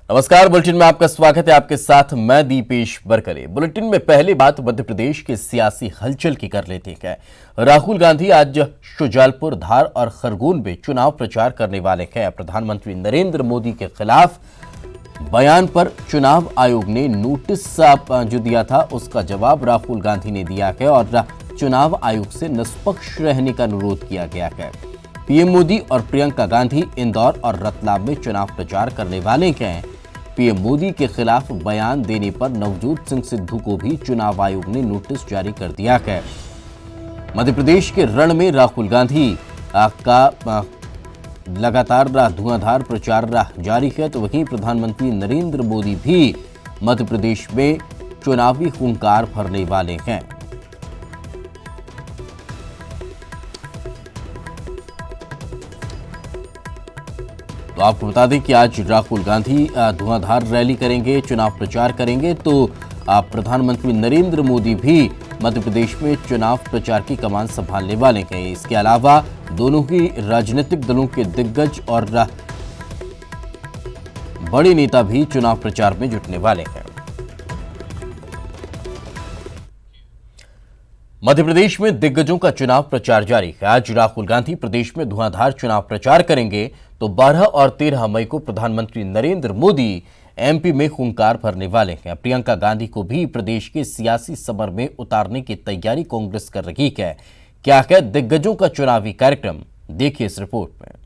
नमस्कार। बुलेटिन में आपका स्वागत है। आपके साथ मैं दीपेश बरकरे। बुलेटिन में पहली बात मध्य प्रदेश के सियासी हलचल की कर लेते हैं। राहुल गांधी आज शुजालपुर, धार और खरगोन में चुनाव प्रचार करने वाले हैं। प्रधानमंत्री नरेंद्र मोदी के खिलाफ बयान पर चुनाव आयोग ने नोटिस जो दिया था उसका जवाब राहुल गांधी ने दिया है और चुनाव आयोग से निष्पक्ष रहने का अनुरोध किया गया है। पीएम मोदी और प्रियंका गांधी इंदौर और रतलाम में चुनाव प्रचार करने वाले हैं। पीएम मोदी के खिलाफ बयान देने पर नवजोत सिंह सिद्धू को भी चुनाव आयोग ने नोटिस जारी कर दिया है। मध्य प्रदेश के रण में राहुल गांधी का लगातार धुआंधार प्रचार जारी है, तो वहीं प्रधानमंत्री नरेंद्र मोदी भी मध्य प्रदेश में चुनावी हुंकार भरने वाले हैं। तो आपको बता दें कि आज राहुल गांधी धुआंधार रैली करेंगे, चुनाव प्रचार करेंगे, तो प्रधानमंत्री नरेंद्र मोदी भी मध्य प्रदेश में चुनाव प्रचार की कमान संभालने वाले हैं। इसके अलावा दोनों ही राजनीतिक दलों के दिग्गज और बड़े नेता भी चुनाव प्रचार में जुटने वाले हैं। मध्य प्रदेश में दिग्गजों का चुनाव प्रचार जारी है। आज राहुल गांधी प्रदेश में धुआंधार चुनाव प्रचार करेंगे, तो 12 और 13 मई को प्रधानमंत्री नरेंद्र मोदी एमपी में हुंकार भरने वाले हैं। प्रियंका गांधी को भी प्रदेश के सियासी समर में उतारने की तैयारी कांग्रेस कर रही है। क्या है दिग्गजों का चुनावी कार्यक्रम, देखिए इस रिपोर्ट में।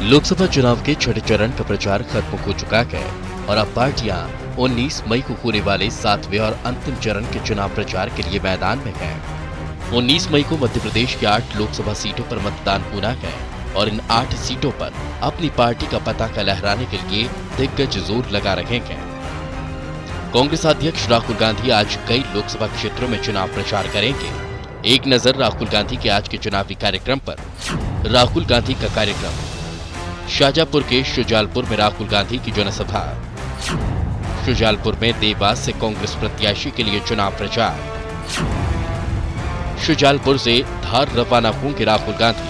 लोकसभा चुनाव के छठे चरण का प्रचार खत्म हो चुका है और अब पार्टियां 19 मई को होने वाले 7वें और अंतिम चरण के चुनाव प्रचार के लिए मैदान में हैं। 19 मई को मध्य प्रदेश की 8 लोकसभा सीटों पर मतदान होना है और इन 8 सीटों पर अपनी पार्टी का पताका लहराने के लिए दिग्गज जोर लगा रहे हैं। कांग्रेस अध्यक्ष राहुल गांधी आज कई लोकसभा क्षेत्रों में चुनाव प्रचार करेंगे। एक नजर राहुल गांधी के आज के चुनावी कार्यक्रम पर। राहुल गांधी का कार्यक्रम शाजापुर के शुजालपुर में राहुल गांधी की जनसभा। शुजालपुर में देवास से कांग्रेस प्रत्याशी के लिए चुनाव प्रचार। शुजालपुर से धार रवाना होंगे राहुल गांधी।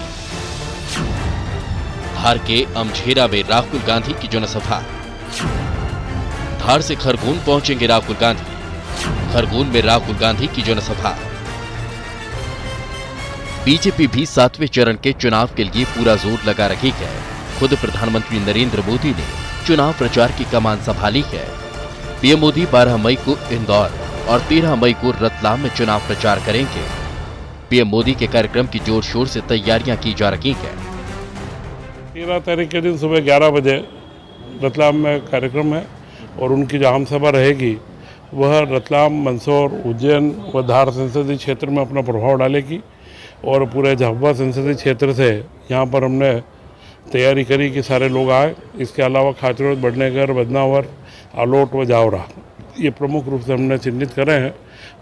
धार के अमझेरा में राहुल गांधी की जनसभा। धार से खरगोन पहुंचेंगे राहुल गांधी। खरगोन में राहुल गांधी की जनसभा। बीजेपी भी 7वें चरण के चुनाव के लिए पूरा जोर लगा रही है। खुद प्रधानमंत्री नरेंद्र मोदी ने चुनाव प्रचार की कमान संभाली है। पीएम मोदी 12 मई को इंदौर और 13 मई को रतलाम में चुनाव प्रचार करेंगे। पीएम मोदी के कार्यक्रम की जोर शोर से तैयारियां की जा रही हैं। 13 तारीख के दिन सुबह 11 बजे रतलाम में कार्यक्रम है और उनकी जो आम सभा रहेगी वह रतलाम, मंदसौर, उज्जैन व धार संसदीय क्षेत्र में अपना प्रभाव डालेगी और पूरे झाबुआ संसदीय क्षेत्र से यहाँ पर हमने तैयारी करी कि सारे लोग आए। इसके अलावा खाचरोद, बड़नेगर, बदनावर, आलोट व जावरा ये प्रमुख रूप से हमने चिन्हित करे हैं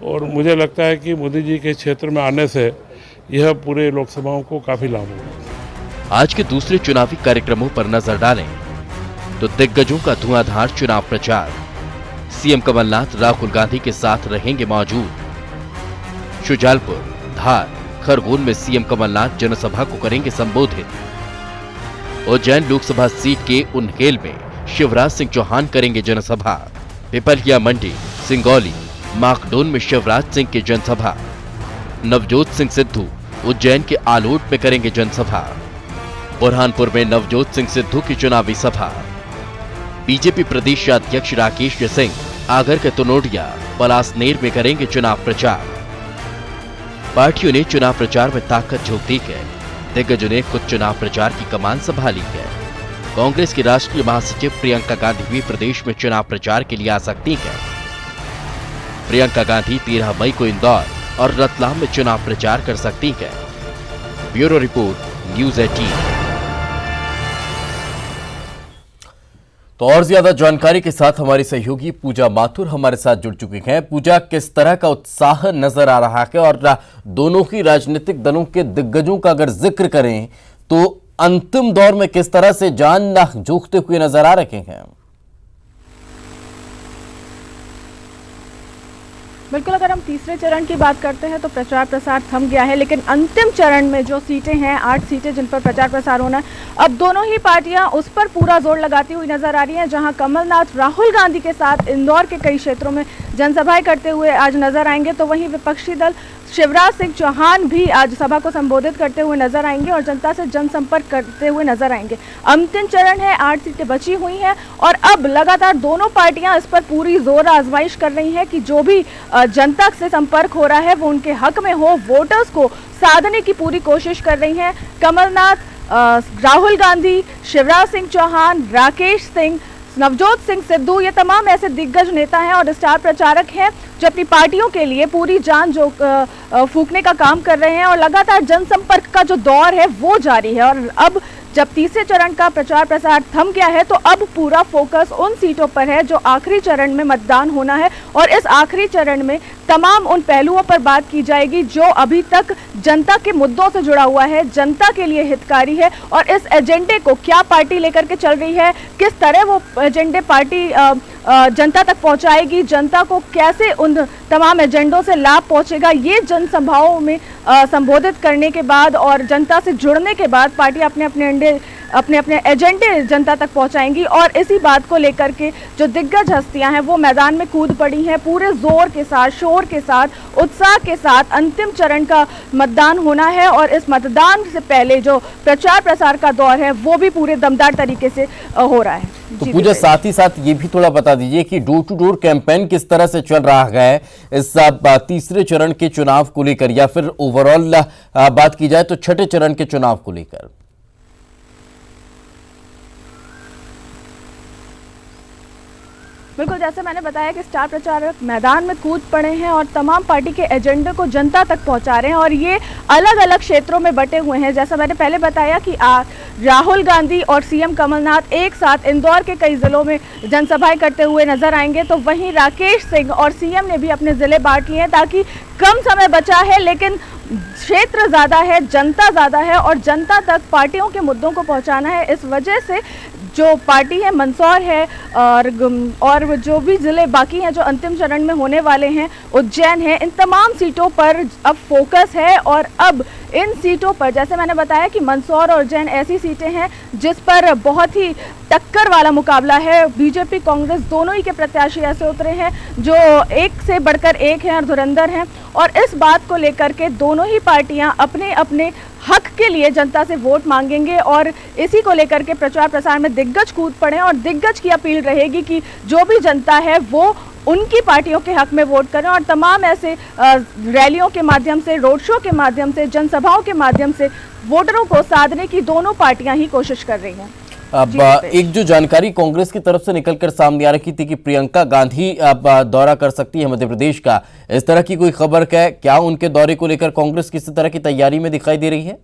और मुझे लगता है कि मोदी जी के क्षेत्र में आने से यह पूरे लोकसभाओं को काफ़ी लाभ होगा। आज के दूसरे चुनावी कार्यक्रमों पर नजर डालें तो दिग्गजों का धुआंधार चुनाव प्रचार। सीएम कमलनाथ राहुल गांधी के साथ रहेंगे मौजूद। शुजालपुर, धार, खरगोन में सीएम कमलनाथ जनसभा को करेंगे संबोधित। उज्जैन लोकसभा सीट के उन्हेल में शिवराज सिंह चौहान करेंगे जनसभा। पिपलिया मंडी, सिंगौली, माखडोन में शिवराज सिंह की जनसभा। नवजोत सिंह सिद्धू उज्जैन के आलोट में करेंगे जनसभा। बुरहानपुर में नवजोत सिंह सिद्धू की चुनावी सभा। बीजेपी प्रदेश अध्यक्ष राकेश सिंह आगर के तनोडिया, पलासनेर में करेंगे चुनाव प्रचार। पार्टियों ने चुनाव प्रचार में ताकत झोंक दी है। दिग्गजों ने खुद चुनाव प्रचार की कमान संभाली है। कांग्रेस की राष्ट्रीय महासचिव प्रियंका गांधी भी प्रदेश में चुनाव प्रचार के लिए आ सकती है। प्रियंका गांधी 13 मई को इंदौर और रतलाम में चुनाव प्रचार कर सकती है। Bureau report, news 18। तो और ज्यादा जानकारी के साथ हमारी सहयोगी पूजा माथुर हमारे साथ जुड़ चुकी हैं। पूजा, किस तरह का उत्साह नजर आ रहा है और दोनों ही राजनीतिक दलों के दिग्गजों का अगर जिक्र करें तो अंतिम दौर में किस तरह से जान जोखते हुए नजर आ रहे हैं? बिल्कुल, अगर हम तीसरे चरण की बात करते हैं तो प्रचार प्रसार थम गया है, लेकिन अंतिम चरण में जो सीटें हैं, 8 सीटें जिन पर प्रचार प्रसार होना है, अब दोनों ही पार्टियां उस पर पूरा जोर लगाती हुई नजर आ रही हैं। जहां कमलनाथ राहुल गांधी के साथ इंदौर के कई क्षेत्रों में जनसभाएं करते हुए आज नजर आएंगे, तो वहीं विपक्षी दल शिवराज सिंह चौहान भी आज सभा को संबोधित करते हुए नजर आएंगे और जनता से जनसंपर्क करते हुए नजर आएंगे। अंतिम चरण है, 8 सीटें बची हुई हैं और अब लगातार दोनों पार्टियां इस पर पूरी जोर आजमाइश कर रही हैं कि जो भी जनता से संपर्क हो रहा है वो उनके हक में हो, वोटर्स को साधने की पूरी कोशिश कर रही हैं। कमलनाथ, राहुल गांधी, शिवराज सिंह चौहान, राकेश सिंह, नवजोत सिंह सिद्धू, ये तमाम ऐसे दिग्गज नेता हैं और स्टार प्रचारक हैं जो अपनी पार्टियों के लिए पूरी जान जो फूंकने का काम कर रहे हैं और लगातार जनसंपर्क का जो दौर है वो जारी है। और अब जब तीसरे चरण का प्रचार प्रसार थम गया है तो अब पूरा फोकस उन सीटों पर है जो आखिरी चरण में मतदान होना है और इस आखिरी चरण में तमाम उन पहलुओं पर बात की जाएगी जो अभी तक जनता के मुद्दों से जुड़ा हुआ है, जनता के लिए हितकारी है और इस एजेंडे को क्या पार्टी लेकर के चल रही है, किस तरह वो एजेंडे पार्टी जनता तक पहुंचाएगी, जनता को कैसे उन तमाम एजेंडों से लाभ पहुंचेगा, ये जनसभाओं में संबोधित करने के बाद और जनता से जुड़ने के बाद पार्टी अपने अपने एजेंडे जनता तक पहुंचाएंगी। और इसी बात को लेकर के जो दिग्गज हस्तियां हैं वो मैदान में कूद पड़ी हैं, पूरे जोर के साथ, शोर के साथ, उत्साह के साथ अंतिम चरण का मतदान होना है और इस मतदान से पहले जो प्रचार प्रसार का दौर है वो भी पूरे दमदार तरीके से हो रहा है। तो पूजा, साथ ही साथ ये भी थोड़ा बता दीजिए कि डोर टू डोर कैंपेन किस तरह से चल रहा है इस तीसरे चरण के चुनाव को लेकर, या फिर ओवरऑल बात की जाए तो छठे चरण के चुनाव को लेकर। बिल्कुल, जैसे मैंने बताया कि स्टार प्रचारक मैदान में कूद पड़े हैं और तमाम पार्टी के एजेंडे को जनता तक पहुंचा रहे हैं और ये अलग अलग क्षेत्रों में बटे हुए हैं। जैसा मैंने पहले बताया कि राहुल गांधी और सीएम कमलनाथ एक साथ इंदौर के कई जिलों में जनसभाएं करते हुए नजर आएंगे, तो वहीं राकेश सिंह और सीएम ने भी अपने जिले बांट लिए हैं ताकि कम समय बचा है लेकिन क्षेत्र ज़्यादा है, जनता ज़्यादा है और जनता तक पार्टियों के मुद्दों को पहुंचाना है। इस वजह से जो पार्टी है, मंदसौर है और जो भी ज़िले बाकी हैं जो अंतिम चरण में होने वाले हैं, उज्जैन है, इन तमाम सीटों पर अब फोकस है। और अब इन सीटों पर जैसे मैंने बताया कि मंदसौर और उज्जैन ऐसी सीटें हैं जिस पर बहुत ही टक्कर वाला मुकाबला है। बीजेपी कांग्रेस दोनों ही के प्रत्याशी ऐसे उतरे हैं जो एक से बढ़कर एक हैं और धुरंधर हैं और इस बात को लेकर के दोनों ही पार्टियां अपने अपने हक के लिए जनता से वोट मांगेंगे और इसी को लेकर के प्रचार प्रसार में दिग्गज कूद पड़े और दिग्गज की अपील रहेगी कि जो भी जनता है वो उनकी पार्टियों के हक में वोट करें और तमाम ऐसे रैलियों के माध्यम से, रोड शो के माध्यम से, जनसभाओं के माध्यम से वोटरों को साधने की दोनों पार्टियां ही कोशिश कर रही हैं। अब एक जो जानकारी कांग्रेस की तरफ से निकलकर सामने आ रही थी कि प्रियंका गांधी अब दौरा कर सकती है मध्य प्रदेश का, इस तरह की कोई खबर है क्या? उनके दौरे को लेकर कांग्रेस किसी तरह की तैयारी में दिखाई दे रही है?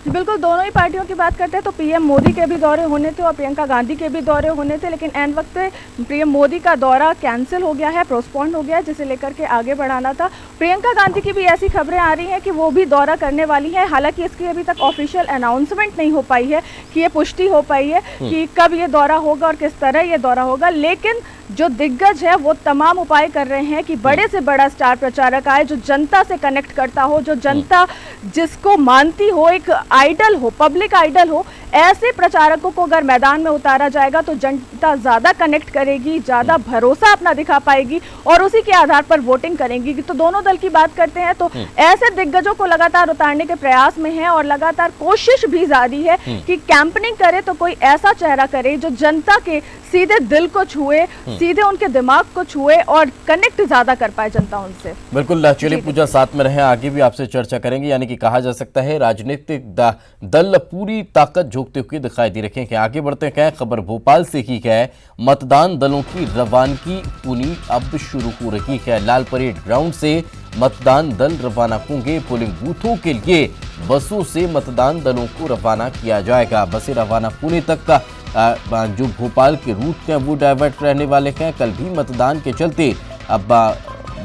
बिल्कुल, दोनों ही पार्टियों की बात करते हैं तो पीएम मोदी के भी दौरे होने थे और प्रियंका गांधी के भी दौरे होने थे, लेकिन एन वक्त पे पीएम मोदी का दौरा कैंसिल हो गया है, पोस्टपोन्ड हो गया है, जिसे लेकर के आगे बढ़ाना था। प्रियंका गांधी की भी ऐसी खबरें आ रही हैं कि वो भी दौरा करने वाली हैं, हालांकि इसकी अभी तक ऑफिशियल अनाउंसमेंट नहीं हो पाई है कि ये पुष्टि हो पाई है कि कब ये दौरा होगा और किस तरह ये दौरा होगा, लेकिन जो दिग्गज है वो तमाम उपाय कर रहे हैं कि बड़े से बड़ा स्टार प्रचारक आए जो जनता से कनेक्ट करता हो, जो जनता जिसको मानती हो, एक आइडल हो, पब्लिक आइडल हो, ऐसे प्रचारकों को अगर मैदान में उतारा जाएगा तो जनता ज़्यादा कनेक्ट करेगी, ज़्यादा भरोसा अपना दिखा पाएगी और उसी के आधार पर वोटिंग करेंगी। तो दोनों दल की बात करते हैं तो ऐसे दिग्गजों को लगातार उतारने के प्रयास में है और लगातार कोशिश भी जारी है कि कैंपेनिंग करे तो कोई ऐसा चेहरा करे जो जनता के सीधे दिल को छुए, सीधे उनके दिमाग को छुए और कनेक्ट ज्यादा कर पाए जनता उनसे। बिल्कुल, चलिए पूजा, साथ में रहे, आगे भी आपसे चर्चा करेंगे। यानी कि कहा जा सकता है राजनीतिक दल पूरी ताकत झोंकते हुए दिखाई दे रखे हैं। आगे बढ़ते हैं, खबर भोपाल से की है, मतदान दलों की रवानगी पुनी अब शुरू हो रही है। लाल परेड ग्राउंड से मतदान दल रवाना होंगे। पोलिंग बूथों के लिए बसों से मतदान दलों को रवाना किया जाएगा। बसें रवाना होने तक का जो भोपाल के रूट हैं वो डाइवर्ट रहने वाले हैं। कल भी मतदान के चलते अब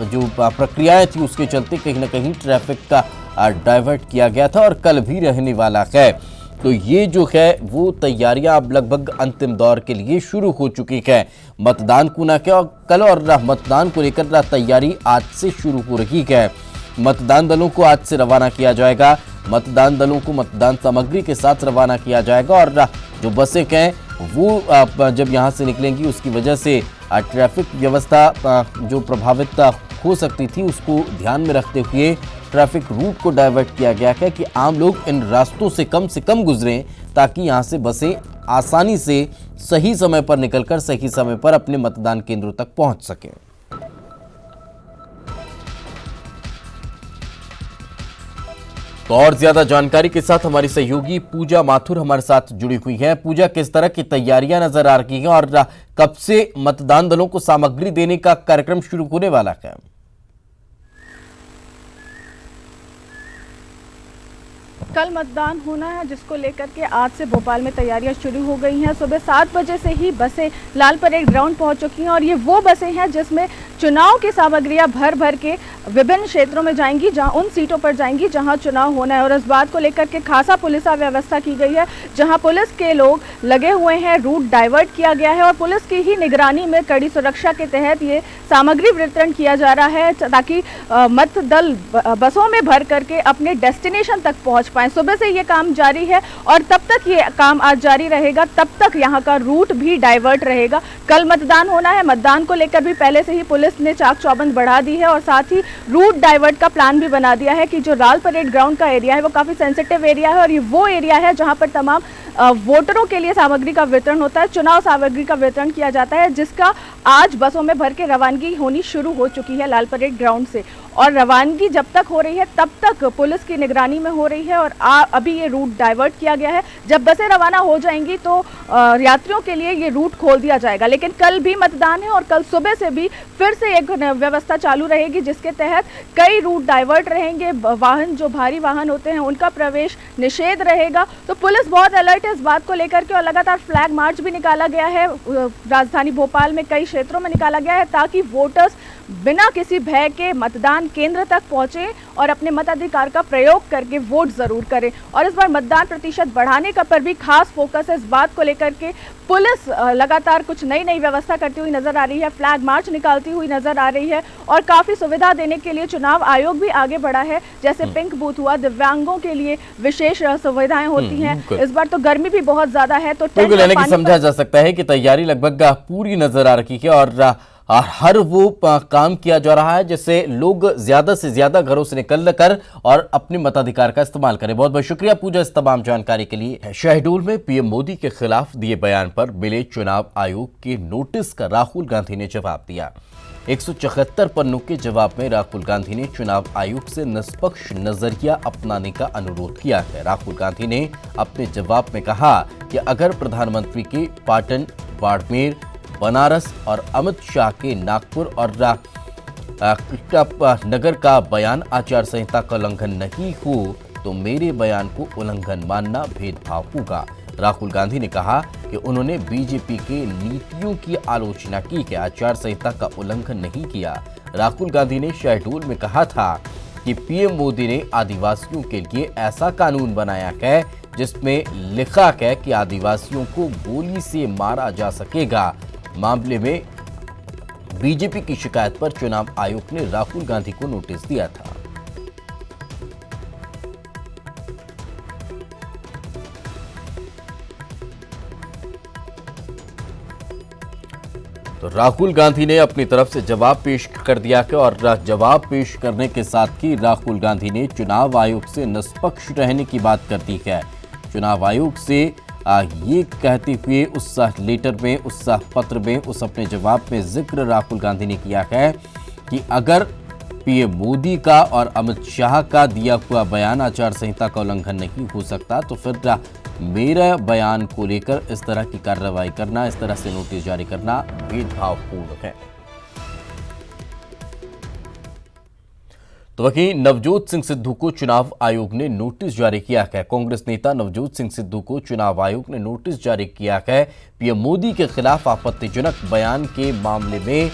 जो प्रक्रियाएं थी उसके चलते कहीं ना कहीं ट्रैफिक का डाइवर्ट किया गया था और कल भी रहने वाला है। तो ये जो है वो तैयारियां अब लगभग अंतिम दौर के लिए शुरू हो चुकी है। मतदान को न क्या कल और मतदान को लेकर तैयारी आज से शुरू हो रही है। मतदान दलों को आज से रवाना किया जाएगा। मतदान दलों को मतदान सामग्री के साथ रवाना किया जाएगा और जो बसें हैं वो जब यहां से निकलेंगी उसकी वजह से ट्रैफिक व्यवस्था जो प्रभावित हो सकती थी उसको ध्यान में रखते हुए ट्रैफिक रूट को डाइवर्ट किया गया है कि आम लोग इन रास्तों से कम गुजरें ताकि यहां से बसें आसानी से सही समय पर निकलकर सही समय पर अपने मतदान केंद्रों तक पहुंच सकें। तो और ज्यादा जानकारी के साथ हमारी सहयोगी पूजा माथुर हमारे साथ जुड़ी हुई है। पूजा, किस तरह की तैयारियां नजर आ रही हैं और कब से मतदान दलों को सामग्री देने का कार्यक्रम शुरू होने वाला है? कल मतदान होना है जिसको लेकर के आज से भोपाल में तैयारियां शुरू हो गई हैं। सुबह 7 बजे से ही बसें लाल परेड ग्राउंड पहुंच चुकी हैं और ये वो बसें हैं जिसमें चुनाव की सामग्रियां भर भर के विभिन्न क्षेत्रों में जाएंगी, जहां उन सीटों पर जाएंगी जहां चुनाव होना है। और इस बात को लेकर के खासा पुलिस व्यवस्था की गई है, जहां पुलिस के लोग लगे हुए हैं, रूट डाइवर्ट किया गया है और पुलिस की ही निगरानी में कड़ी सुरक्षा के तहत ये सामग्री वितरण किया जा रहा है ताकि मत दल बसों में भर करके अपने डेस्टिनेशन तक पहुंच पाए। सुबह से ये काम जारी है और तब तक ये काम आज जारी रहेगा, तब तक यहाँ का रूट भी डाइवर्ट रहेगा। कल मतदान होना है, मतदान को लेकर भी पहले से ही पुलिस ने चाक चौबंद बढ़ा दी है और साथ ही रूट डाइवर्ट का प्लान भी बना दिया है कि जो लाल परेड ग्राउंड का एरिया है वो काफ़ी सेंसिटिव एरिया है और ये वो एरिया है जहाँ पर तमाम वोटरों के लिए सामग्री का वितरण होता है, चुनाव सामग्री का वितरण किया जाता है, जिसका आज बसों में भर के रवानगी होनी शुरू हो चुकी है लाल परेड ग्राउंड से। और रवानगी जब तक हो रही है तब तक पुलिस की निगरानी में हो रही है और अभी ये रूट डाइवर्ट किया गया है। जब बसें रवाना हो जाएंगी तो यात्रियों के लिए ये रूट खोल दिया जाएगा। लेकिन कल भी मतदान है और कल सुबह से भी फिर से एक व्यवस्था चालू रहेगी जिसके तहत कई रूट डाइवर्ट रहेंगे। वाहन जो भारी वाहन होते हैं उनका प्रवेश निषेध रहेगा। तो पुलिस बहुत अलर्ट है इस बात को लेकर के और लगातार फ्लैग मार्च भी निकाला गया है। राजधानी भोपाल में कई क्षेत्रों में निकाला गया है ताकि वोटर्स बिना किसी भय के मतदान केंद्र तक पहुंचे और अपने मताधिकार का प्रयोग करके वोट जरूर करें। और इस बार मतदान प्रतिशत बढ़ाने का पर भी खास फोकस है। इस बात को लेकर के पुलिस लगातार कुछ नई व्यवस्था करती हुई नजर आ रही है, फ्लैग मार्च निकालती हुई नजर आ रही है और काफी सुविधा देने के लिए चुनाव आयोग भी आगे बढ़ा है। जैसे पिंक बूथ हुआ, दिव्यांगों के लिए विशेष सुविधाएं होती हैं। इस बार तो गर्मी भी बहुत ज्यादा है तो बिल्कुल, यानी कि समझा जा सकता है कि तैयारी लगभग पूरी नजर आ रही है और हर वो काम किया जा रहा है जिससे लोग ज्यादा से ज्यादा घरों से निकल कर और अपने मताधिकार का इस्तेमाल करें। बहुत बहुत शुक्रिया पूजा इस तमाम जानकारी के लिए। शहडोल में पीएम मोदी के खिलाफ दिए बयान पर मिले चुनाव आयोग के नोटिस का राहुल गांधी ने जवाब दिया। 174 पन्नों के जवाब में राहुल गांधी ने चुनाव आयोग से निष्पक्ष नजरिया अपनाने का अनुरोध किया है। राहुल गांधी ने अपने जवाब में कहा कि अगर प्रधानमंत्री के पाटन, बाड़मेर, बनारस और अमित शाह के नागपुर और नगर का बयान आचार संहिता का उल्लंघन नहीं हो तो मेरे बयान को उल्लंघन मानना भेदभाव होगा। राहुल गांधी ने कहा कि उन्होंने बीजेपी के नीतियों की आलोचना की कि आचार संहिता का उल्लंघन नहीं किया। राहुल गांधी ने शहडोल में कहा था कि पीएम मोदी ने आदिवासियों के लिए ऐसा कानून बनाया है जिसमें लिखा है कि आदिवासियों को गोली से मारा जा सकेगा। मामले में बीजेपी की शिकायत पर चुनाव आयोग ने राहुल गांधी को नोटिस दिया था। तो राहुल गांधी ने अपनी तरफ से जवाब पेश कर दिया कि और जवाब पेश करने के साथ ही राहुल गांधी ने चुनाव आयोग से निष्पक्ष रहने की बात कर दी है। चुनाव आयोग से ये कहते हुए उस लेटर में, उस पत्र में, उस अपने जवाब में जिक्र राहुल गांधी ने किया है कि अगर पीएम मोदी का और अमित शाह का दिया हुआ बयान आचार संहिता का उल्लंघन नहीं हो सकता तो फिर मेरा बयान को लेकर इस तरह की कार्रवाई करना, इस तरह से नोटिस जारी करना भेदभावपूर्ण है। तो वहीं नवजोत सिंह सिद्धू को चुनाव आयोग ने नोटिस जारी किया है। कांग्रेस नेता नवजोत सिंह सिद्धू को चुनाव आयोग ने नोटिस जारी किया है। पीएम मोदी के खिलाफ आपत्तिजनक बयान के मामले में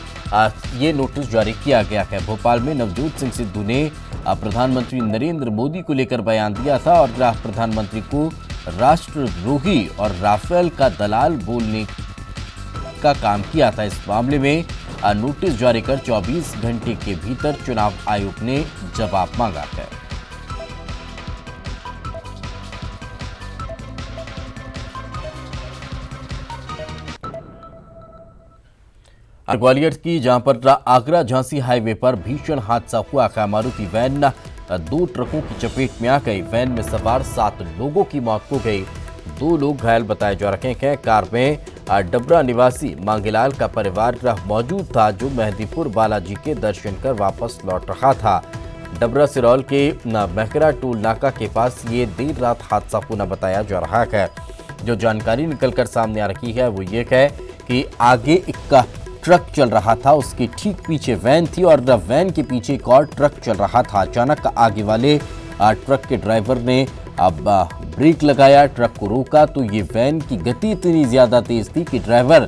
ये नोटिस जारी किया गया है। भोपाल में नवजोत सिंह सिद्धू ने प्रधानमंत्री नरेंद्र मोदी को लेकर बयान दिया था और प्रधानमंत्री को राष्ट्रद्रोही और राफेल का दलाल बोलने का काम किया था। इस मामले में नोटिस जारी कर 24 घंटे के भीतर चुनाव आयोग ने जवाब मांगा है। ग्वालियर की जहां पर आगरा झांसी हाईवे पर भीषण हादसा हुआ है। मारुति वैन 2 ट्रकों की चपेट में आ गई। वैन में सवार 7 लोगों की मौत हो गई, 2 लोग घायल बताए जा रहे हैं। कार में डबरा निवासी मांगेलाल का परिवार मौजूद था, जो मेहंदीपुर बालाजी के दर्शन कर वापस लौट रहा था। डबरा सिरौल के महकरा टोल नाका के पास ये देर रात हादसा होना बताया जा रहा है। जो जानकारी निकलकर सामने आ रही है वो ये है कि आगे एक ट्रक चल रहा था, उसके ठीक पीछे वैन थी और वैन के पीछे एक और ट्रक चल रहा था। अचानक आगे वाले ट्रक के ड्राइवर ने अब ब्रेक लगाया, ट्रक को रोका तो ये वैन की गति इतनी ज्यादा तेज थी कि ड्राइवर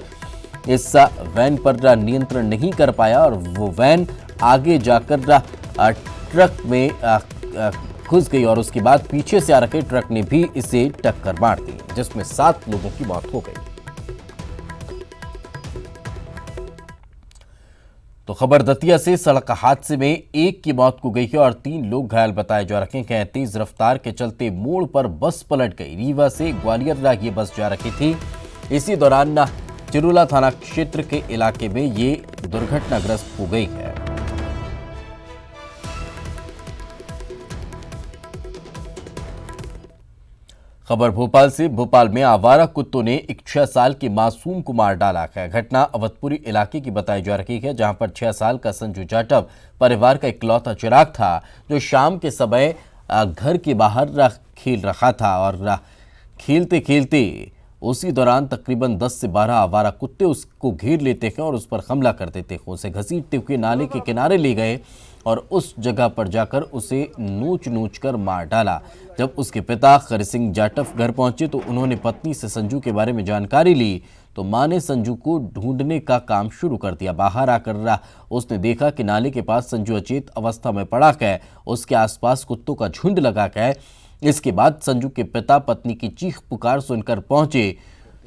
इस वैन पर नियंत्रण नहीं कर पाया और वो वैन आगे जाकर ट्रक में घुस गई और उसके बाद पीछे से आ रखे ट्रक ने भी इसे टक्कर मार दी, जिसमें 7 लोगों की मौत हो गई। तो खबर दतिया से सड़क हादसे में 1 की मौत हो गई है और 3 लोग घायल बताए जा रहे हैं। तेज रफ्तार के चलते मोड़ पर बस पलट गई। रीवा से ग्वालियर ये बस जा रही थी। इसी दौरान चिरुला थाना क्षेत्र के इलाके में ये दुर्घटनाग्रस्त हो गई है। खबर भोपाल से। भोपाल में आवारा कुत्तों ने एक 6 साल के मासूम को मार डाला है। घटना अवधपुरी इलाके की बताई जा रही है, जहां पर 6 साल का संजू जाटव परिवार का इकलौता चिराग था, जो शाम के समय घर के बाहर खेल रहा था और खेलते खेलते उसी दौरान तकरीबन 10 से 12 आवारा कुत्ते उसको घेर लेते हैं और उस पर हमला कर देते हैं। उसे घसीटते हुए नाले के किनारे ले गए और उस जगह पर जाकर उसे नोच कर मार डाला। जब उसके पिता खरी सिंह जाटव घर पहुंचे तो उन्होंने पत्नी से संजू के बारे में जानकारी ली, तो मां ने संजू को ढूंढने का काम शुरू कर दिया। बाहर आकर उसने देखा कि नाले के पास संजू अचेत अवस्था में पड़ा है, उसके आसपास कुत्तों का झुंड लगा है। इसके बाद संजू के पिता पत्नी की चीख पुकार सुनकर पहुंचे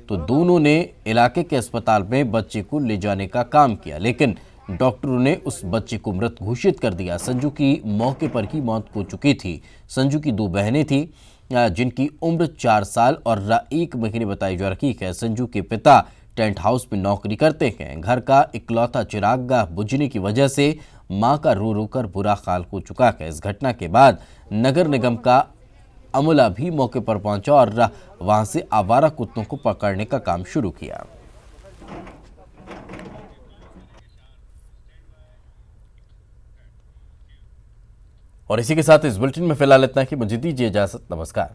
तो दोनों ने इलाके के अस्पताल में बच्चे को ले जाने का काम किया, लेकिन डॉक्टरों ने उस बच्चे को मृत घोषित कर दिया। संजू की मौके पर ही मौत हो चुकी थी। संजू की 2 बहनें थी, जिनकी उम्र 4 साल और 1 महीने बताई जा रही है। संजू के पिता टेंट हाउस में नौकरी करते हैं। घर का इकलौता चिराग बुझने की वजह से मां का रो रो कर बुरा हाल हो चुका है। इस घटना के बाद नगर निगम का अमला भी मौके पर पहुंचा और वहां से आवारा कुत्तों को पकड़ने का काम शुरू किया। और इसी के साथ इस बुलेटिन में फिलहाल इतना ही। मुझे दीजिए इजाजत। नमस्कार।